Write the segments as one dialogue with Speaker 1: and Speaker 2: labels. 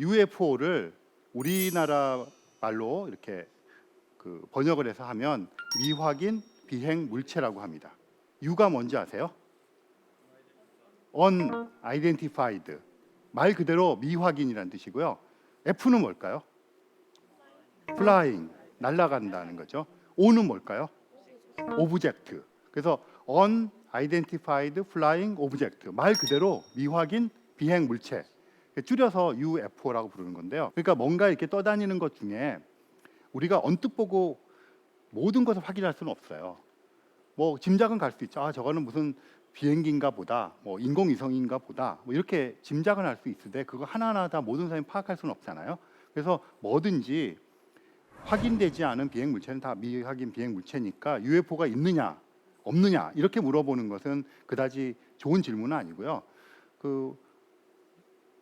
Speaker 1: UFO를 우리나라 말로 이렇게 번역을 해서 하면 미확인 비행 물체라고 합니다. U가 뭔지 아세요? Unidentified. 말 그대로 미확인이라는 뜻이고요. F는 뭘까요? Flying. 날아간다는 거죠. O는 뭘까요? Object. 그래서 Unidentified Flying Object. 말 그대로 미확인 비행 물체. 줄여서 UFO라고 부르는 건데요. 그러니까 뭔가 이렇게 떠다니는 것 중에 우리가 언뜻 보고 모든 것을 확인할 수는 없어요. 뭐 짐작은 갈 수 있죠. 아, 저거는 무슨 비행기인가 보다, 뭐 인공위성인가 보다, 뭐 이렇게 짐작은 할 수 있는데 그거 하나하나 다 모든 사람이 파악할 수는 없잖아요. 그래서 뭐든지 확인되지 않은 비행 물체는 다 미확인 비행 물체니까 UFO가 있느냐 없느냐 이렇게 물어보는 것은 그다지 좋은 질문은 아니고요.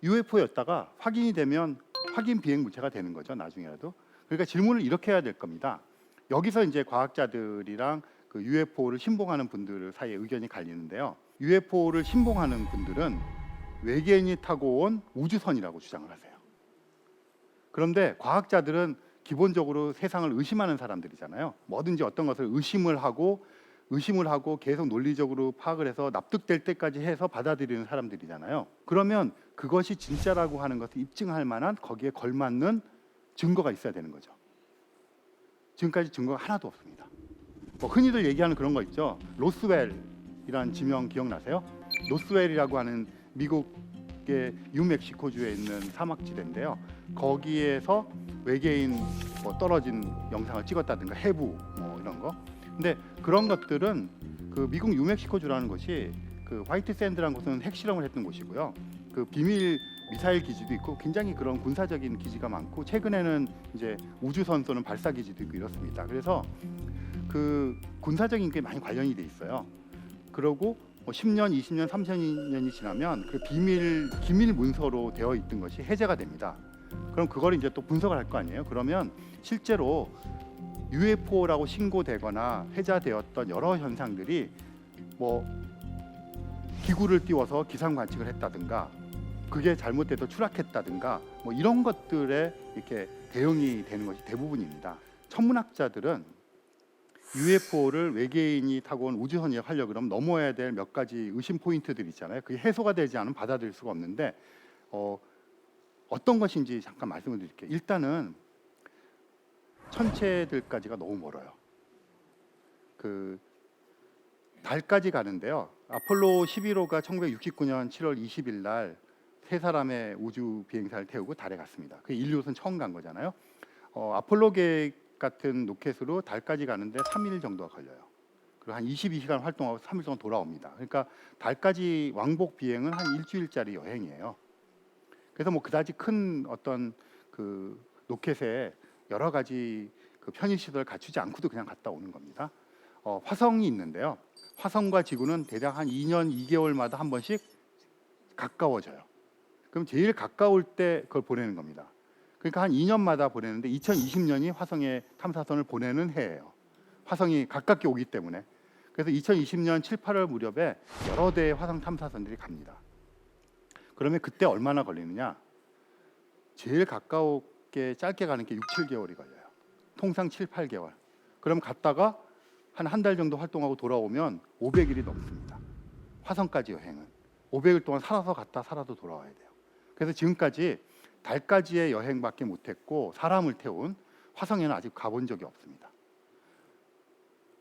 Speaker 1: UFO였다가 확인이 되면 확인 비행 물체가 되는 거죠, 나중에라도. 그러니까 질문을 이렇게 해야 될 겁니다. 여기서 이제 과학자들이랑 UFO를 신봉하는 분들 사이에 의견이 갈리는데요. UFO를 신봉하는 분들은 외계인이 타고 온 우주선이라고 주장을 하세요. 그런데 과학자들은 기본적으로 세상을 의심하는 사람들이잖아요. 뭐든지 어떤 것을 의심을 하고 계속 논리적으로 파악을 해서 납득될 때까지 해서 받아들이는 사람들이잖아요. 그러면 그것이 진짜라고 하는 것을 입증할 만한 거기에 걸맞는 증거가 있어야 되는 거죠. 지금까지 증거가 하나도 없습니다. 뭐 흔히들 얘기하는 그런 거 있죠. 로스웰이라는 지명 기억나세요? 로스웰이라고 하는 미국의 뉴멕시코주에 있는 사막지대인데요. 거기에서 외계인 뭐 떨어진 영상을 찍었다든가 해부 뭐 이런 거. 근데 그런 것들은 미국 뉴멕시코주라는 것이 화이트 샌드라는 곳은 핵실험을 했던 곳이고요. 비밀 미사일 기지도 있고 굉장히 그런 군사적인 기지가 많고 최근에는 이제 우주선 쏘는 발사 기지도 있고 이렇습니다. 그래서 군사적인 게 많이 관련이 돼 있어요. 그러고 10년, 20년, 30년이 지나면 기밀 문서로 되어 있던 것이 해제가 됩니다. 그럼 그걸 이제 또 분석을 할 거 아니에요. 그러면 실제로 UFO라고 신고되거나 회자되었던 여러 현상들이 뭐 기구를 띄워서 기상 관측을 했다든가 그게 잘못돼서 추락했다든가 뭐 이런 것들에 이렇게 대응이 되는 것이 대부분입니다. 천문학자들은 UFO를 외계인이 타고 온 우주선이라고 하려고 그러면 넘어야 될 몇 가지 의심 포인트들이 있잖아요. 그게 해소가 되지 않으면 받아들일 수가 없는데 어떤 것인지 잠깐 말씀을 드릴게요. 일단은 천체들까지가 너무 멀어요. 달까지 가는데요. 아폴로 11호가 1969년 7월 20일 날 세 사람의 우주 비행사를 태우고 달에 갔습니다. 그 인류선 처음 간 거잖아요. 아폴로 계획 같은 로켓으로 달까지 가는데 3일 정도가 걸려요. 그리고 한 22시간 활동하고 3일 동안 돌아옵니다. 그러니까 달까지 왕복 비행은 한 일주일짜리 여행이에요. 그래서 뭐 그다지 큰 어떤 로켓에 여러 가지 편의 시설을 갖추지 않고도 그냥 갔다 오는 겁니다. 화성이 있는데요. 화성과 지구는 대략 한 2년 2개월마다 한 번씩 가까워져요. 그럼 제일 가까울 때 그걸 보내는 겁니다. 그러니까 한 2년마다 보내는데 2020년이 화성에 탐사선을 보내는 해예요. 화성이 가깝게 오기 때문에. 그래서 2020년 7, 8월 무렵에 여러 대의 화성 탐사선들이 갑니다. 그러면 그때 얼마나 걸리느냐? 제일 가깝게 짧게 가는 게 6, 7개월이 걸려요. 통상 7, 8개월. 그럼 갔다가 한 달 정도 활동하고 돌아오면 500일이 넘습니다. 화성까지 여행은 500일 동안 살아서 갔다 살아도 돌아와야 돼요. 그래서 지금까지 달까지의 여행밖에 못했고 사람을 태운 화성에는 아직 가본 적이 없습니다.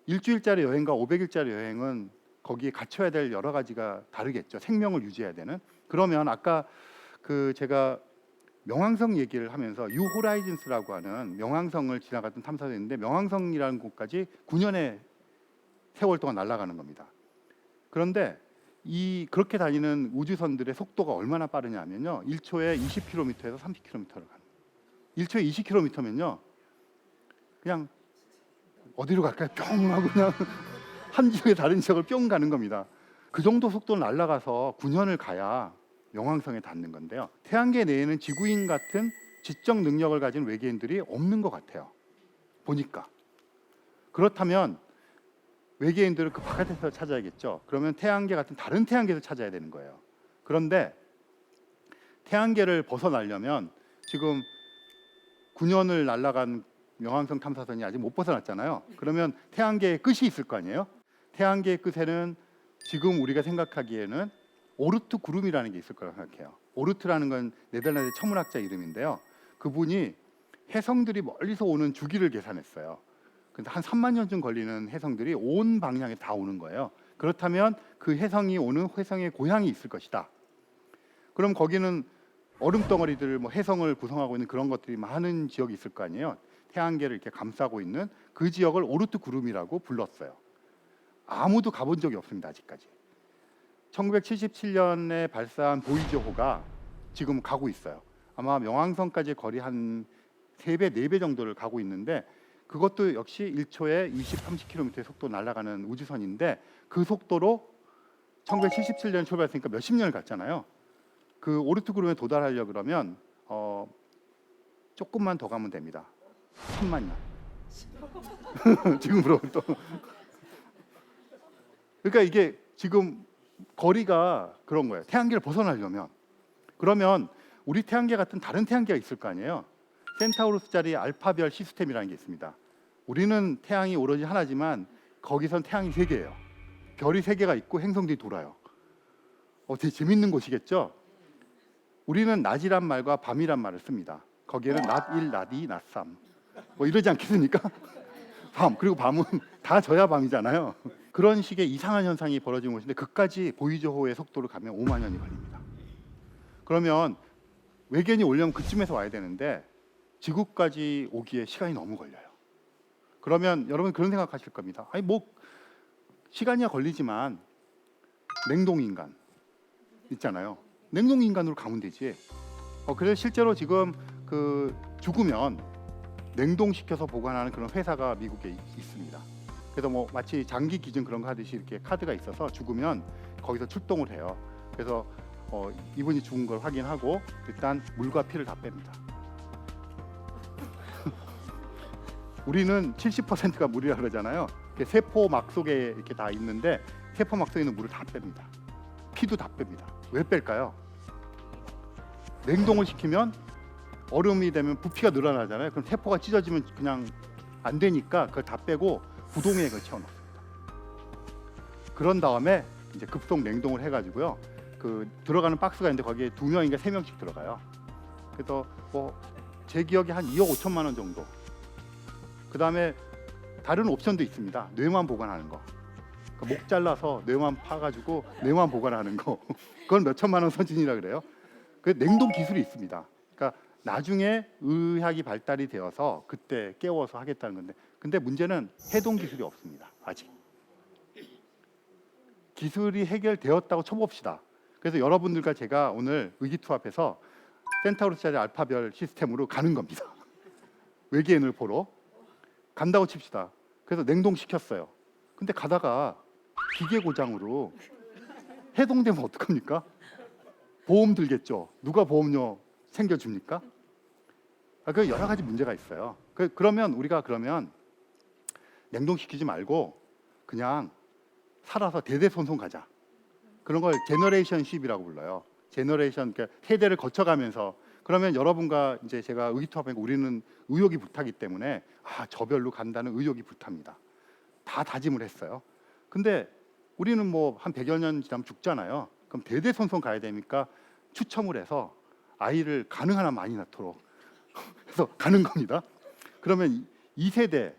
Speaker 1: 일주일짜리 여행과 500일짜리 여행은 거기에 갖춰야 될 여러 가지가 다르겠죠. 생명을 유지해야 되는. 그러면 아까 제가 명왕성 얘기를 하면서 유호라이즌스라고 하는 명왕성을 지나갔던 탐사선이 있는데 명왕성이라는 곳까지 9년의 세월 동안 날아가는 겁니다. 그런데 그렇게 다니는 우주선들의 속도가 얼마나 빠르냐면요. 1초에 20km에서 30km를 가는 거예요. 1초에 20km면요. 그냥 어디로 갈까요? 뿅 하고 그냥 한 지역에 다른 지역을 뿅 가는 겁니다. 그 정도 속도로 날아가서 9년을 가야 명왕성에 닿는 건데요. 태양계 내에는 지구인 같은 지적 능력을 가진 외계인들이 없는 것 같아요. 보니까. 그렇다면 외계인들을 바깥에서 찾아야겠죠. 그러면 태양계 같은 다른 태양계에서 찾아야 되는 거예요. 그런데 태양계를 벗어나려면 지금 9년을 날아간 명왕성 탐사선이 아직 못 벗어났잖아요. 그러면 태양계의 끝이 있을 거 아니에요? 태양계의 끝에는 지금 우리가 생각하기에는 오르트 구름이라는 게 있을 거라고 생각해요. 오르트라는 건 네덜란드 천문학자 이름인데요. 그분이 해성들이 멀리서 오는 주기를 계산했어요. 근데 한 3만 년쯤 걸리는 해성들이 온 방향에 다 오는 거예요. 그렇다면 그 해성이 오는 해성의 고향이 있을 것이다. 그럼 거기는 얼음 덩어리들, 뭐 해성을 구성하고 있는 그런 것들이 많은 지역이 있을 거 아니에요. 태양계를 이렇게 감싸고 있는 그 지역을 오르트 구름이라고 불렀어요. 아무도 가본 적이 없습니다, 아직까지. 1977년에 발사한 보이저호가 지금 가고 있어요. 아마 명왕성까지 거리 한 3배, 4배 정도를 가고 있는데 그것도 역시 1초에 20, 30km의 속도 날아가는 우주선인데 그 속도로 1977년 출발했으니까 몇십 년을 갔잖아요. 그 오르트 구름에 도달하려 그러면 조금만 더 가면 됩니다. 1000만 년. 지금으로 또. 그러니까 이게 지금 거리가 그런 거예요. 태양계를 벗어나려면. 그러면 우리 태양계 같은 다른 태양계가 있을 거 아니에요. 센타우루스짜리 알파별 시스템이라는 게 있습니다. 우리는 태양이 오로지 하나지만 거기선 태양이 3개예요. 별이 3개가 있고 행성들이 돌아요. 되게 재밌는 곳이겠죠? 우리는 낮이란 말과 밤이란 말을 씁니다. 거기에는 낮 1, 낮 2, 낮 3. 뭐 이러지 않겠습니까? 밤, 그리고 밤은 다 져야 밤이잖아요. 그런 식의 이상한 현상이 벌어진 곳인데 그까지 보이저호의 속도를 가면 5만 년이 걸립니다. 그러면 외계인이 오려면 그쯤에서 와야 되는데 지구까지 오기에 시간이 너무 걸려요. 그러면 여러분 그런 생각하실 겁니다. 아니 뭐 시간이야 걸리지만 냉동인간 있잖아요. 냉동인간으로 가면 되지. 그래서 실제로 지금 그 죽으면 냉동시켜서 보관하는 그런 회사가 미국에 있습니다. 그래서 뭐 마치 장기 기증 그런 거 하듯이 이렇게 카드가 있어서 죽으면 거기서 출동을 해요. 그래서 이분이 죽은 걸 확인하고 일단 물과 피를 다 뺍니다. 우리는 70%가 물이라 그러잖아요. 세포막 속에 이렇게 다 있는데 세포막 속에 있는 물을 다 뺍니다. 피도 다 뺍니다. 왜 뺄까요? 냉동을 시키면 얼음이 되면 부피가 늘어나잖아요. 그럼 세포가 찢어지면 그냥 안 되니까 그걸 다 빼고 부동액을 채워넣습니다. 그런 다음에 이제 급속 냉동을 해가지고요. 그 들어가는 박스가 있는데 거기에 2명인가 3명씩 들어가요. 그래서 뭐 제 기억에 한 2억 5천만 원 정도. 그 다음에 다른 옵션도 있습니다. 뇌만 보관하는 거. 그러니까 목 잘라서 뇌만 파가지고 뇌만 보관하는 거. 그건 몇 천만 원 수준이라 그래요. 그 냉동 기술이 있습니다. 그러니까 나중에 의학이 발달이 되어서 그때 깨워서 하겠다는 건데, 근데 문제는 해동 기술이 없습니다. 아직. 기술이 해결되었다고 쳐봅시다. 그래서 여러분들과 제가 오늘 의기투합해서 센타우루스짜리 알파별 시스템으로 가는 겁니다. 외계인을 보러 간다고 칩시다. 그래서 냉동시켰어요. 근데 가다가 기계 고장으로 해동되면 어떡합니까? 보험 들겠죠. 누가 보험료 챙겨줍니까? 그 여러 가지 문제가 있어요. 그러면 우리가 냉동시키지 말고 그냥 살아서 대대손손 가자. 그런 걸 제너레이션십이라고 불러요. 제너레이션, 그러니까 세대를 거쳐가면서. 그러면 여러분과 이제 제가 의기투합하니까 우리는 의욕이 불타기 때문에 저별로 간다는 의욕이 불탑니다. 다 다짐을 했어요. 근데 우리는 뭐 한 100여 년 지나면 죽잖아요. 그럼 대대손손 가야 되니까 추첨을 해서 아이를 가능한 한 많이 낳도록 해서 가는 겁니다. 그러면 2세대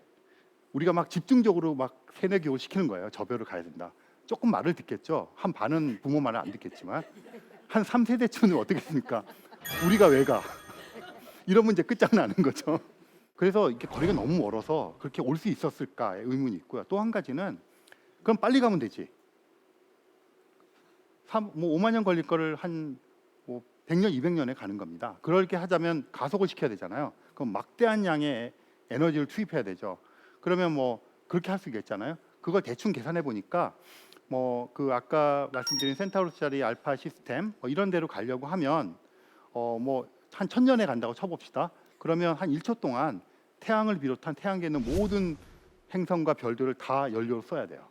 Speaker 1: 우리가 막 집중적으로 막 세뇌 교육을 시키는 거예요. 저별을 가야 된다. 조금 말을 듣겠죠. 한 반은 부모 말을 안 듣겠지만 한 3세대쯤은 어떻겠습니까? 우리가 왜 가? 이러면 이제 끝장나는 거죠. 그래서 이렇게 거리가 너무 멀어서 그렇게 올 수 있었을까의 의문이 있고요. 또 한 가지는 그럼 빨리 가면 되지. 5만 년 걸릴 거를 한 100년, 200년에 가는 겁니다. 그렇게 하자면 가속을 시켜야 되잖아요. 그럼 막대한 양의 에너지를 투입해야 되죠. 그러면 뭐 그렇게 할 수 있겠잖아요. 그걸 대충 계산해 보니까 뭐 그 아까 말씀드린 센타우루스짜리 알파 시스템 이런 데로 가려고 하면 뭐 한 1000년에 간다고 쳐봅시다. 그러면 한 1초 동안 태양을 비롯한 태양계에 있는 모든 행성과 별들을 다 연료로 써야 돼요.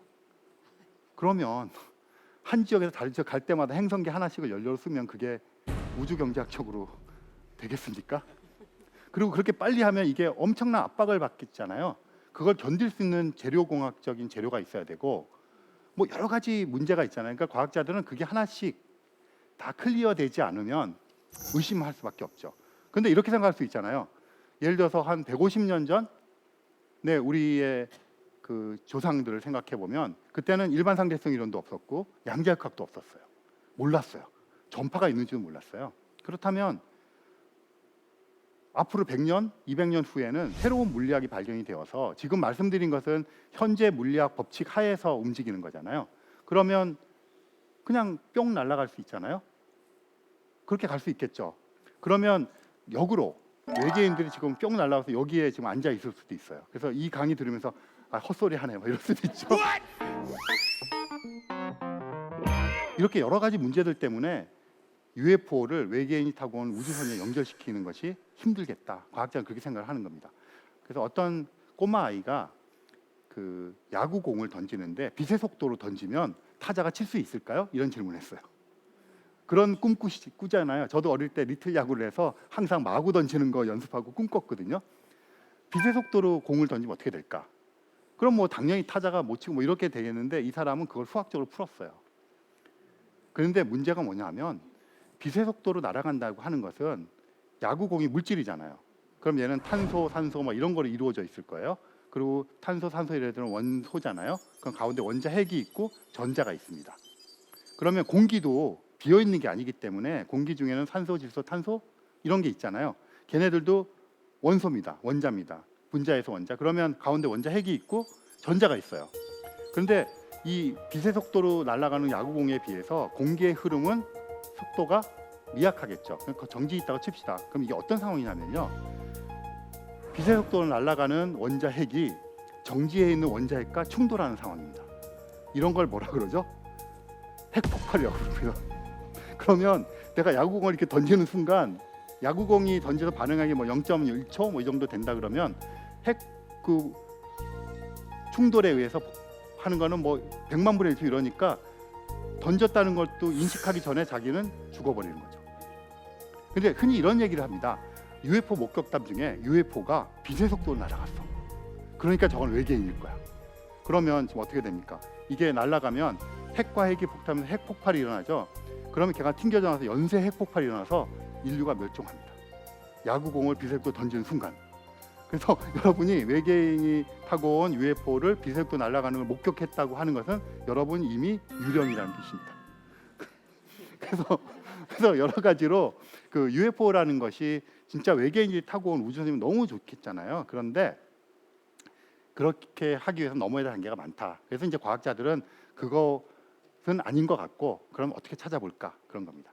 Speaker 1: 그러면 한 지역에서 다른 지역 갈 때마다 행성계 하나씩을 연료로 쓰면 그게 우주 경제학적으로 되겠습니까? 그리고 그렇게 빨리 하면 이게 엄청난 압박을 받겠잖아요. 그걸 견딜 수 있는 재료공학적인 재료가 있어야 되고 뭐 여러 가지 문제가 있잖아요. 그러니까 과학자들은 그게 하나씩 다 클리어되지 않으면 의심할 수밖에 없죠. 근데 이렇게 생각할 수 있잖아요. 예를 들어서 한 150년 전, 네, 우리의 그 조상들을 생각해 보면 그때는 일반 상대성 이론도 없었고 양자역학도 없었어요. 몰랐어요. 전파가 있는지도 몰랐어요. 그렇다면 앞으로 100년, 200년 후에는 새로운 물리학이 발견이 되어서 지금 말씀드린 것은 현재 물리학 법칙 하에서 움직이는 거잖아요. 그러면 그냥 뿅 날아갈 수 있잖아요. 그렇게 갈 수 있겠죠. 그러면 역으로 외계인들이 지금 뿅 날아가서 여기에 지금 앉아 있을 수도 있어요. 그래서 이 강의 들으면서 아, 헛소리 하네 뭐 이럴 수도 있죠. 이렇게 여러 가지 문제들 때문에 UFO를 외계인이 타고 온 우주선에 연결시키는 것이 힘들겠다. 과학자는 그렇게 생각을 하는 겁니다. 그래서 어떤 꼬마 아이가 그 야구공을 던지는데 빛의 속도로 던지면 타자가 칠 수 있을까요? 이런 질문을 했어요. 그런 꿈 꾸잖아요. 저도 어릴 때 리틀 야구를 해서 항상 마구 던지는 거 연습하고 꿈꿨거든요. 빛의 속도로 공을 던지면 어떻게 될까? 그럼 뭐 당연히 타자가 못 치고 뭐 이렇게 되겠는데 이 사람은 그걸 수학적으로 풀었어요. 그런데 문제가 뭐냐면 빛의 속도로 날아간다고 하는 것은 야구공이 물질이잖아요. 그럼 얘는 탄소, 산소 뭐 이런 거로 이루어져 있을 거예요. 그리고 탄소, 산소 이런 애들은 원소잖아요. 그럼 가운데 원자 핵이 있고 전자가 있습니다. 그러면 공기도 비어 있는 게 아니기 때문에 공기 중에는 산소, 질소, 탄소 이런 게 있잖아요. 걔네들도 원소입니다. 원자입니다. 분자에서 원자. 그러면 가운데 원자 핵이 있고 전자가 있어요. 그런데 이 빛의 속도로 날아가는 야구공에 비해서 공기의 흐름은 속도가 미약하겠죠. 그러니까 정지 있다고 칩시다. 그럼 이게 어떤 상황이냐면요. 빛의 속도로 날아가는 원자 핵이 정지해 있는 원자 핵과 충돌하는 상황입니다. 이런 걸 뭐라 그러죠? 핵폭발이라고 그러고요. 그러면 내가 야구공을 이렇게 던지는 순간 야구공이 던져서 반응하기 뭐 0.1초 뭐 이 정도 된다 그러면 핵 그 충돌에 의해서 하는 거는 뭐 100만 분의 1초 이러니까 던졌다는 것도 인식하기 전에 자기는 죽어버리는 거죠. 근데 흔히 이런 얘기를 합니다. UFO 목격담 중에 UFO가 빛의 속도로 날아갔어. 그러니까 저건 외계인일 거야. 그러면 지금 어떻게 됩니까? 이게 날아가면 핵과 핵이 폭탄하면서 핵폭발이 일어나죠. 그러면 걔가 튕겨져 나서 연쇄 핵폭발이 일어나서 인류가 멸종합니다. 야구공을 빛의 속도로 던지는 순간. 그래서 여러분이 외계인이 타고 온 UFO를 빛의 속도로 날아가는 걸 목격했다고 하는 것은 여러분 이미 유령이라는 뜻입니다. 그래서 여러 가지로 그 UFO라는 것이 진짜 외계인이 타고 온 우주선이면 너무 좋겠잖아요. 그런데 그렇게 하기 위해서 넘어야 될 단계가 많다. 그래서 이제 과학자들은 그것은 아닌 것 같고 그럼 어떻게 찾아볼까 그런 겁니다.